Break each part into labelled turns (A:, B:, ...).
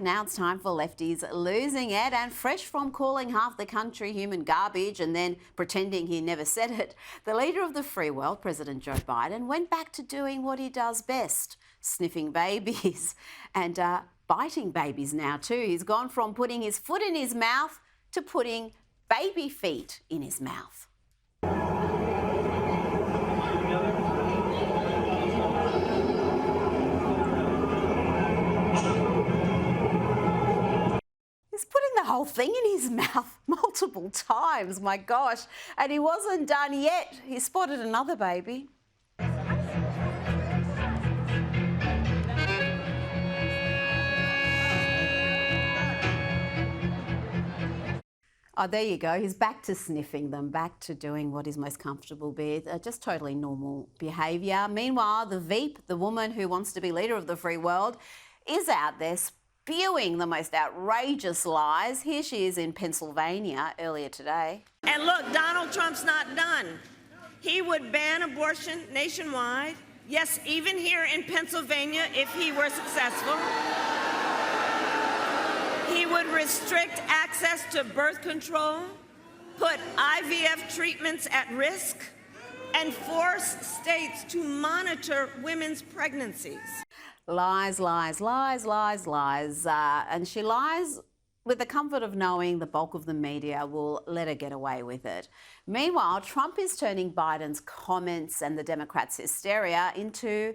A: Now it's time for Lefties losing it, and fresh from calling half the country human garbage and then pretending he never said it, the leader of the free world, President Joe Biden, went back to doing what he does best, sniffing babies and biting babies now too. He's gone from putting his foot in his mouth to putting baby feet in his mouth. He's putting the whole thing in his mouth multiple times, my gosh. And he wasn't done yet. He spotted another baby. Oh, there you go. He's back to sniffing them, back to doing what he's most comfortable with. Just totally normal behaviour. Meanwhile, the Veep, the woman who wants to be leader of the free world, is out there spewing the most outrageous lies. Here she is in Pennsylvania earlier today.
B: And look, Donald Trump's not done. He would ban abortion nationwide. Yes, even here in Pennsylvania, if he were successful. He would restrict access to birth control, put IVF treatments at risk, and force states to monitor women's pregnancies.
A: Lies, lies, lies, lies, lies. And she lies with the comfort of knowing the bulk of the media will let her get away with it. Meanwhile, Trump is turning Biden's comments and the Democrats' hysteria into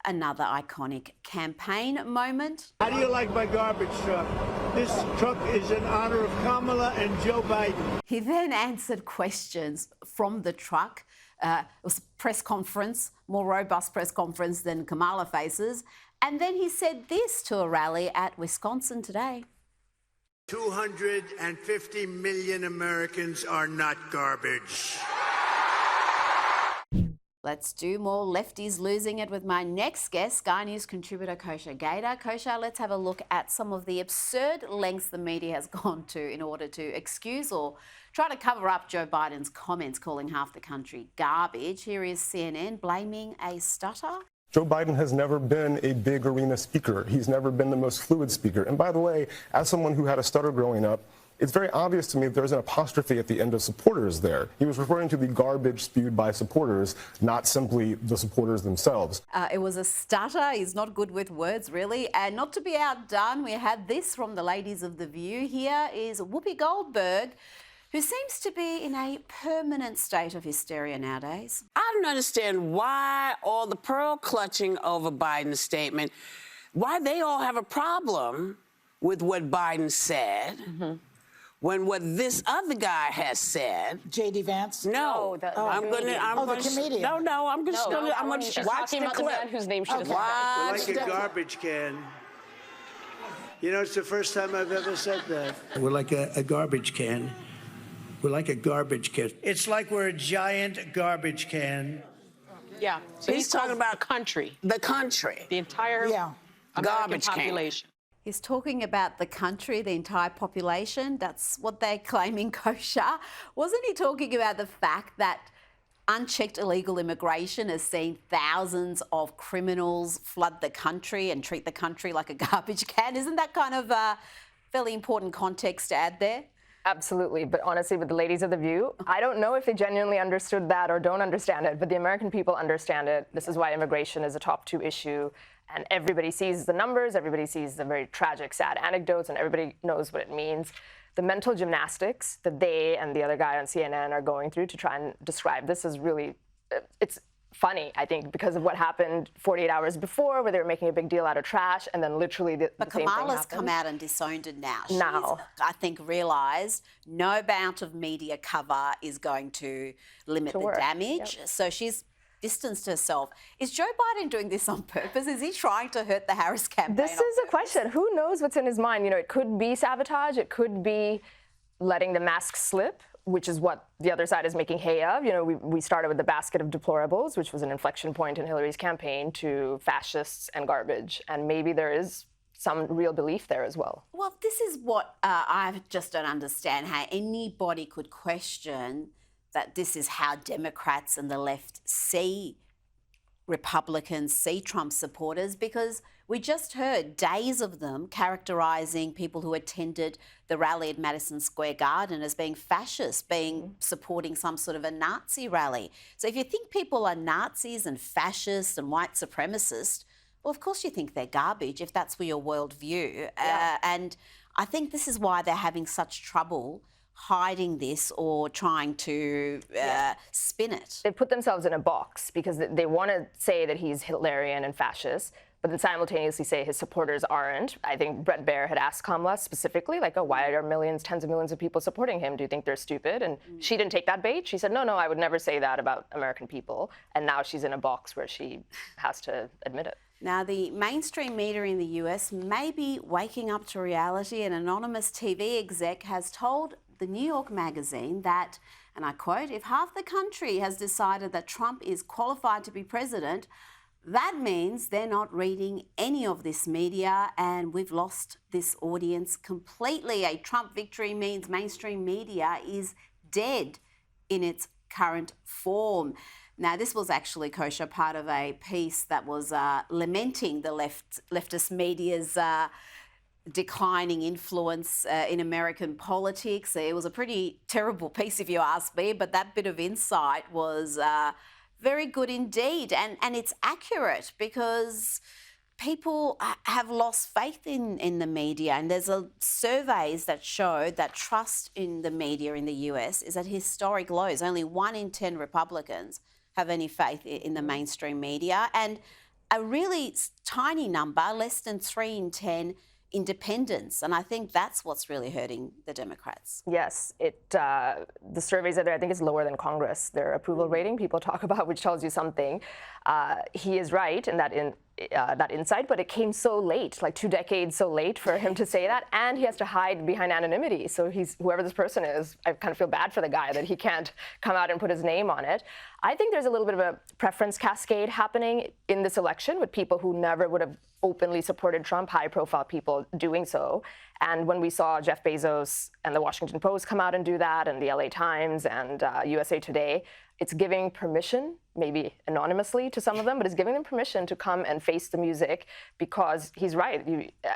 A: another iconic campaign moment.
C: How do you like my garbage truck? This truck is in honor of Kamala and Joe Biden.
A: He then answered questions from the truck. It was a press conference, more robust press conference than Kamala faces. And then he said this to a rally at Wisconsin today.
C: 250 million Americans are not garbage.
A: Let's do more Lefties losing it with my next guest, Sky News contributor Kosha Gator. Kosha, let's have a look at some of the absurd lengths the media has gone to in order to excuse or try to cover up Joe Biden's comments calling half the country garbage. Here is CNN blaming a stutter.
D: Joe Biden has never been a big arena speaker. He's never been the most fluid speaker. And by the way, as someone who had a stutter growing up, it's very obvious to me that there's an apostrophe at the end of supporters there. He was referring to the garbage spewed by supporters, not simply the supporters themselves.
A: It was a stutter. He's not good with words, really. And not to be outdone, we had this from the ladies of The View. Here is Whoopi Goldberg, who seems to be in a permanent state of hysteria nowadays.
E: I don't understand why all the pearl clutching over Biden's statement, why they all have a problem with what Biden said. When what this other guy has said,
F: J.D. Vance?
E: No,
F: the comedian.
E: I'm going to watch the clip.
G: Man whose name she doesn't
C: We're like a garbage can. You know, it's the first time I've ever said that. We're like a garbage can. We're like a garbage can. It's like we're a giant garbage can.
G: Yeah. So he's talking about country.
E: The country.
G: The entire American
E: Garbage can.
G: population.
A: He's talking about the country, the entire population. That's what they're claiming, Kosha. Wasn't he talking about the fact that unchecked illegal immigration has seen thousands of criminals flood the country and treat the country like a garbage can? Isn't that kind of a fairly important context to add there?
H: Absolutely. But honestly, with the ladies of The View, I don't know if they genuinely understood that or don't understand it, but the American people understand it. This is why immigration is a top 2 issue. And everybody sees the numbers, everybody sees the very tragic, sad anecdotes, and everybody knows what it means. The mental gymnastics that they and the other guy on CNN are going through to try and describe this is really, it's funny, I think, because of what happened 48 hours before, where they were making a big deal out of trash, and then literally the same thing happened.
A: But Kamala's come out and disowned it now. She's,
H: Now.
A: I think, realised no amount of media cover is going to limit the damage.
H: Yep.
A: So she's distanced herself. Is Joe Biden doing this on purpose? Is he trying to hurt the Harris campaign?
H: This is a question. Who knows what's in his mind? You know, it could be sabotage. It could be letting the mask slip, which is what the other side is making hay of. You know, we started with the basket of deplorables, which was an inflection point in Hillary's campaign, to fascists and garbage. And maybe there is some real belief there as well.
A: Well, this is what I just don't understand, how anybody could question that this is how Democrats and the left see Republicans see Trump supporters? Because we just heard days of them characterising people who attended the rally at Madison Square Garden as being fascist, being supporting some sort of a Nazi rally. So if you think people are Nazis and fascists and white supremacists, well, of course you think they're garbage if that's your worldview. And I think this is why they're having such trouble hiding this or trying to spin it.
H: They put themselves in a box because they want to say that he's Hitlerian and fascist, but then simultaneously say his supporters aren't. I think Bret Baier had asked Kamala specifically, like, oh, why are millions, tens of millions of people supporting him? Do you think they're stupid? And she didn't take that bait. She said, no, I would never say that about American people. And now she's in a box where she has to admit it.
A: Now, the mainstream media in the US may be waking up to reality. An anonymous TV exec has told the New York Magazine that, and I quote, if half the country has decided that Trump is qualified to be president, that means they're not reading any of this media and we've lost this audience completely. A Trump victory means mainstream media is dead in its current form. Now, this was actually, Kosha, part of a piece that was lamenting the leftist media's declining influence in American politics. It was a pretty terrible piece, if you ask me, but that bit of insight was very good indeed. And it's accurate because people have lost faith in the media. And there's surveys that show that trust in the media in the US is at historic lows. Only 1 in 10 Republicans have any faith in the mainstream media. And a really tiny number, less than 3 in 10, independents. And I think that's what's really hurting the Democrats.
H: Yes, the surveys are there. I think it's lower than Congress, their approval rating people talk about, which tells you something. He is right in that insight, but it came so late, like 2 decades so late for him to say that, and he has to hide behind anonymity. So whoever this person is, I kind of feel bad for the guy that he can't come out and put his name on it. I think there's a little bit of a preference cascade happening in this election with people who never would have openly supported Trump, high-profile people doing so. And when we saw Jeff Bezos and the Washington Post come out and do that, and the LA Times and USA Today, it's giving permission, maybe anonymously to some of them, but it's giving them permission to come and face the music because he's right.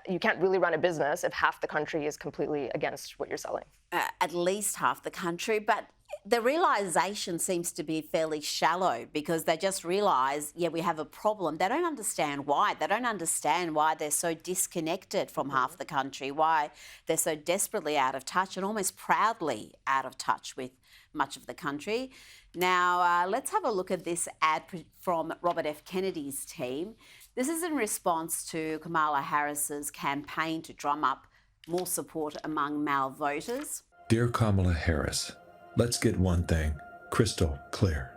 H: You can't really run a business if half the country is completely against what you're selling.
A: At least half the country, but the realisation seems to be fairly shallow because they just realise, yeah, we have a problem. They don't understand why. They don't understand why they're so disconnected from half the country, why they're so desperately out of touch and almost proudly out of touch with much of the country. Now, let's have a look at this ad from Robert F. Kennedy's team. This is in response to Kamala Harris's campaign to drum up more support among male voters.
I: Dear Kamala Harris, let's get one thing crystal clear.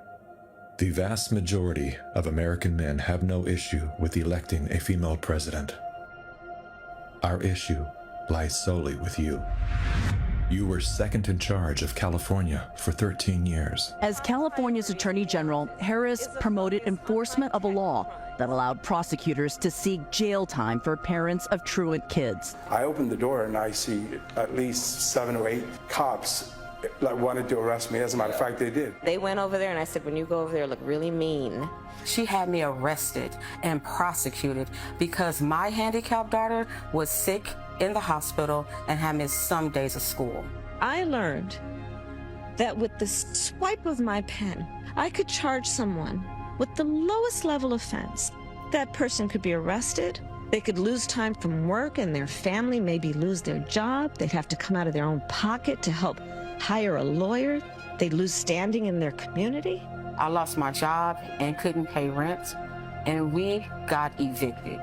I: The vast majority of American men have no issue with electing a female president. Our issue lies solely with you. You were second in charge of California for 13 years.
J: As California's Attorney General, Harris promoted enforcement of a law that allowed prosecutors to seek jail time for parents of truant kids.
K: I opened the door and I see at least 7 or 8 cops wanted to arrest me. As a matter of fact, they did.
L: They went over there and I said, when you go over there, look really mean.
M: She had me arrested and prosecuted because my handicapped daughter was sick in the hospital and had missed some days of school.
B: I learned that with the swipe of my pen, I could charge someone with the lowest level offense. That person could be arrested. They could lose time from work and their family maybe lose their job. They'd have to come out of their own pocket to help hire a lawyer. They'd lose standing in their community.
M: I lost my job and couldn't pay rent, and we got evicted.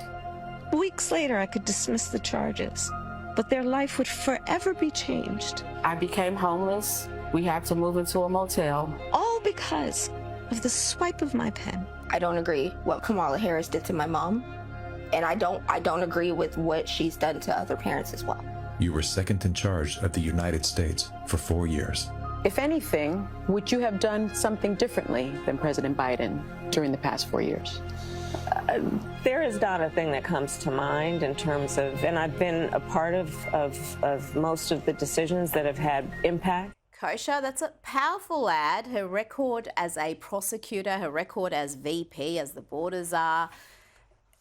B: Weeks later, I could dismiss the charges, but their life would forever be changed.
M: I became homeless. We had to move into a motel.
B: All because of the swipe of my pen.
L: I don't agree what Kamala Harris did to my mom, and I don't agree with what she's done to other parents as well.
I: You were second in charge of the United States for 4 years.
G: If anything, would you have done something differently than President Biden during the past 4 years?
N: There is not a thing that comes to mind in terms of, and I've been a part of most of the decisions that have had impact.
A: Kosher, that's a powerful ad. Her record as a prosecutor, her record as VP, as the borders are,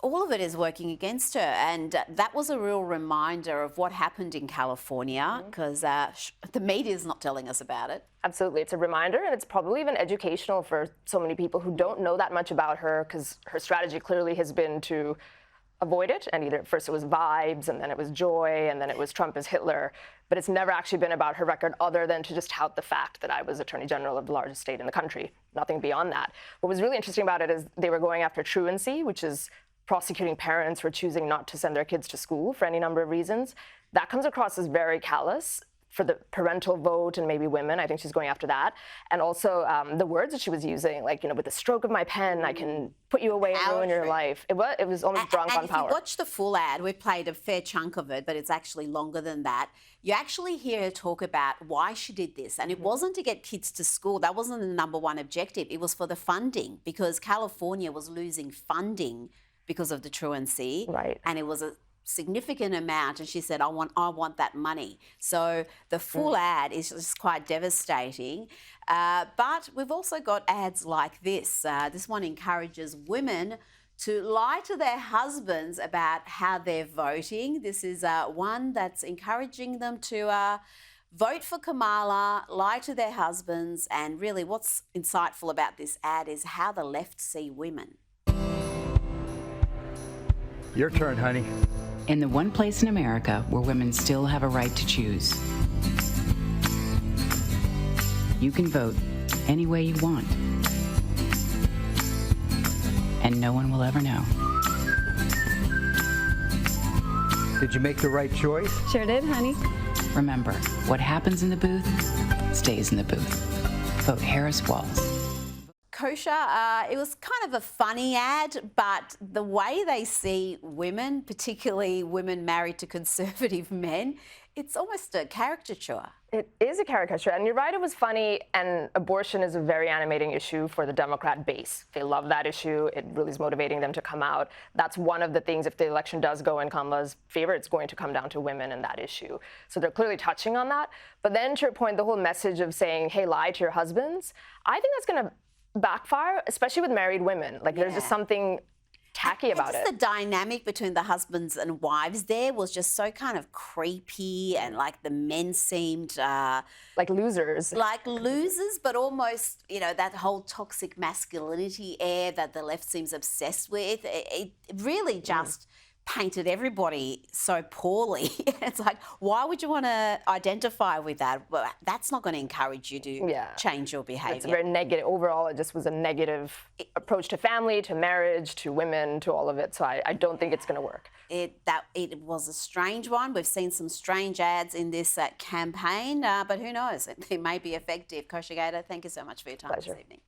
A: all of it is working against her. And that was a real reminder of what happened in California, because the media is not telling us about it.
H: Absolutely. It's a reminder, and it's probably even educational for so many people who don't know that much about her, because her strategy clearly has been to avoid it. And either first it was vibes, and then it was joy, and then it was Trump as Hitler. But it's never actually been about her record other than to just tout the fact that I was Attorney General of the largest state in the country. Nothing beyond that. What was really interesting about it is they were going after truancy, which is prosecuting parents for choosing not to send their kids to school for any number of reasons. That comes across as very callous for the parental vote and maybe women. I think she's going after that. And also the words that she was using, like, you know, with the stroke of my pen, I can put you away and ruin your life. It was almost drunk on power.
A: And if you watch the full ad, we've played a fair chunk of it, but it's actually longer than that. You actually hear her talk about why she did this. And it wasn't to get kids to school. That wasn't the number one objective. It was for the funding, because California was losing funding because of the truancy.
H: Right.
A: And it was a significant amount, and she said, I want that money. So the full ad is just quite devastating. But we've also got ads like this. This one encourages women to lie to their husbands about how they're voting. This is one that's encouraging them to vote for Kamala, lie to their husbands, and really what's insightful about this ad is how the left see women.
O: Your turn, honey.
P: In the one place in America where women still have a right to choose, you can vote any way you want, and no one will ever know.
O: Did you make the right choice?
P: Sure did, honey. Remember, what happens in the booth stays in the booth. Vote Harris Walls.
A: Kosher, it was kind of a funny ad, but the way they see women, particularly women married to conservative men, it's almost a caricature.
H: It is a caricature, and you're right, it was funny, and abortion is a very animating issue for the Democrat base. They love that issue. It really is motivating them to come out. That's one of the things, if the election does go in Kamala's favor, it's going to come down to women and that issue. So they're clearly touching on that. But then to your point, the whole message of saying, hey, lie to your husbands, I think that's going to backfire, especially with married women. Like, there's just something tacky about it.
A: The dynamic between the husbands and wives there was just so kind of creepy, and like the men seemed
H: like losers.
A: Like losers, but almost, you know, that whole toxic masculinity air that the left seems obsessed with. It really just painted everybody so poorly. It's like, why would you want to identify with that? Well, that's not going to encourage you to change your behaviour.
H: It's very negative. Overall, it just was a negative approach to family, to marriage, to women, to all of it. So I don't think it's going to work.
A: It was a strange one. We've seen some strange ads in this campaign, but who knows? It may be effective. Kosher Gator, thank you so much for your time this evening.